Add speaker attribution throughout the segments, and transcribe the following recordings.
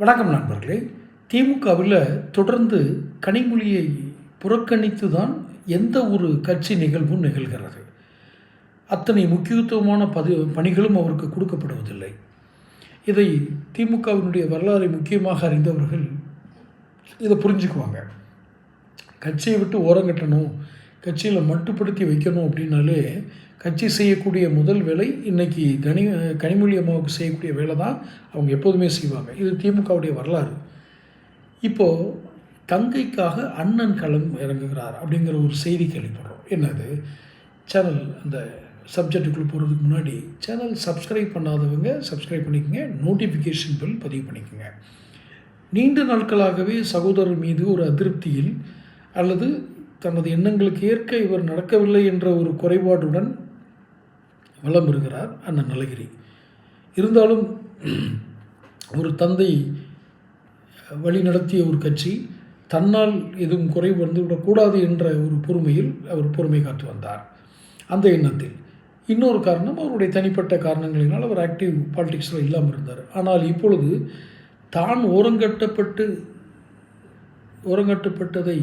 Speaker 1: வணக்கம் நண்பர்களே. திமுகவில் தொடர்ந்து கனிமொழியை புறக்கணித்து தான் எந்த ஒரு கட்சி நிகழ்வும் நிகழ்கிறது. அத்தனை முக்கியத்துவமான பணிகளும் அவருக்கு கொடுக்கப்படுவதில்லை. இதை திமுகவினுடைய வரலாறை முக்கியமாக அறிந்தவர்கள் இதை புரிஞ்சுக்குவாங்க. கட்சியை விட்டு ஓரங்கட்டணும், கட்சியில் மட்டுப்படுத்தி வைக்கணும் அப்படின்னாலே கட்சி செய்யக்கூடிய முதல் வேலை இன்றைக்கி கனிமொழி அம்மாவுக்கு செய்யக்கூடிய வேலை தான் அவங்க எப்போதுமே செய்வாங்க. இது திமுகவுடைய வரலாறு. இப்போது தங்கைக்காக அண்ணன் களம் இறங்குகிறார் அப்படிங்கிற ஒரு செய்தி கேள்விப்படுறோம். என்னது? சேனல் அந்த சப்ஜெக்டுக்குள்ளே போகிறதுக்கு முன்னாடி சேனல் சப்ஸ்கிரைப் பண்ணாதவங்க சப்ஸ்கிரைப் பண்ணிக்கோங்க, நோட்டிஃபிகேஷன் பில் பதிவு பண்ணிக்கோங்க. நீண்ட நாட்களாகவே சகோதரர் மீது ஒரு அதிருப்தியில் அல்லது தனது எண்ணங்களுக்கு ஏற்க இவர் நடக்கவில்லை என்ற ஒரு குறைபாடுடன் வலம் வருகிறார் அண்ணன் நலகிரி. இருந்தாலும் ஒரு தந்தை வழி நடத்திய ஒரு கட்சி தன்னால் எதுவும் குறைவு வந்துவிடக்கூடாது என்ற ஒரு பொறுமையில் அவர் பொறுமை காத்து வந்தார். அந்த எண்ணத்தில் இன்னொரு காரணம், அவருடைய தனிப்பட்ட காரணங்களினால் அவர் ஆக்டிவ் பாலிடிக்ஸில் இல்லாமல் இருந்தார். ஆனால் இப்பொழுது தான் ஓரங்கட்டப்பட்டதை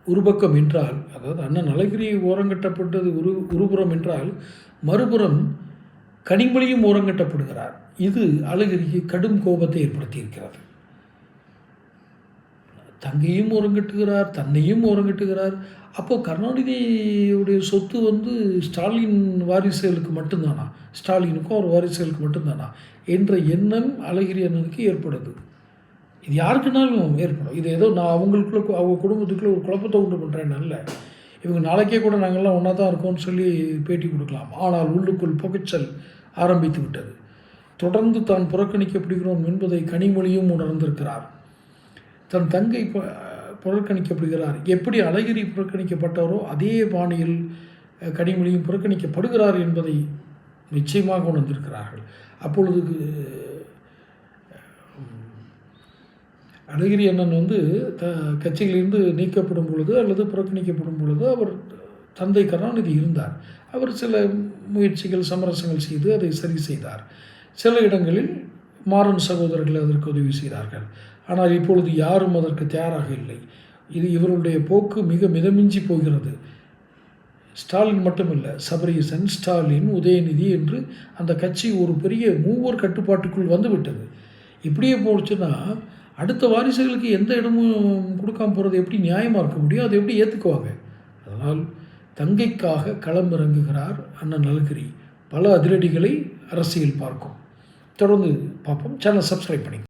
Speaker 1: ஒரு பக்கம் என்றால், அதாவது அண்ணன் நலகிரி ஓரங்கட்டப்பட்டது ஒருபுறம் என்றால், மறுபுறம் கனிமொழியும் ஓரங்கட்டப்படுகிறார். இது அழகிரிக்கு கடும் கோபத்தை ஏற்படுத்தியிருக்கிறது. தங்கையும் ஓரங்கட்டுகிறார், தன்னையும் ஓரங்கட்டுகிறார். அப்போது கருணாநிதியுடைய சொத்து ஸ்டாலின் வாரிசுகளுக்கு மட்டும்தானா, ஸ்டாலினுக்கும் அவர் வாரிசுகளுக்கு மட்டும்தானா என்ற எண்ணம் அழகிரி அண்ணனுக்கு ஏற்படுது. இது யாருக்குனாலும் ஏற்படும். இது ஏதோ நான் அவங்களுக்குள்ள அவங்க குடும்பத்துக்குள்ளே ஒரு குழப்பத்தை உண்டு பண்ணுறேன்னு இல்லை. இவங்க நாளைக்கே கூட நாங்கள்லாம் ஒன்றா தான் இருக்கோம்னு சொல்லி பேட்டி கொடுக்கலாம். ஆனால் உள்ளுக்குள் புகைச்சல் ஆரம்பித்து விட்டது. தொடர்ந்து தான் புறக்கணிக்கப்படுகிறோம் என்பதை கனிமொழியும் உணர்ந்திருக்கிறார். தன் தங்கை புறக்கணிக்கப்படுகிறார். எப்படி அழகிரி புறக்கணிக்கப்பட்டாரோ அதே பாணியில் கனிமொழியும் புறக்கணிக்கப்படுகிறார் என்பதை நிச்சயமாக உணர்ந்திருக்கிறார்கள். அப்பொழுது அழகிரி அண்ணன் கட்சியிலிருந்து நீக்கப்படும் பொழுது அல்லது புறக்கணிக்கப்படும் பொழுது அவர் தந்தை கருணாநிதி இருந்தார். அவர் சில முயற்சிகள் சமரசங்கள் செய்து அதை சரி செய்தார். சில இடங்களில் மாறன் சகோதரர்கள் அதற்கு உதவி செய்தார்கள். ஆனால் இப்பொழுது யாரும் அதற்கு தயாராக இல்லை. இது இவருடைய போக்கு மிக மிதமிஞ்சி போகிறது. ஸ்டாலின் மட்டுமல்ல, சபரீசன், ஸ்டாலின், உதயநிதி என்று அந்த கட்சி ஒரு பெரிய மூவர் கட்டுப்பாட்டுக்குள் வந்துவிட்டது. இப்படியே போச்சுன்னா அடுத்த வாரிசுகளுக்கு எந்த இடமும் கொடுக்காம போகிறது எப்படி நியாயமாக இருக்க முடியும்? அதை எப்படி ஏற்றுக்குவாங்க? அதனால் தங்கைக்காக களம் இறங்குகிறார் அண்ணன் நலகிரி. பல அதிரடிகளை அரசியல் பார்க்கும். தொடர்ந்து பார்ப்போம். சேனல் சப்ஸ்கிரைப் பண்ணி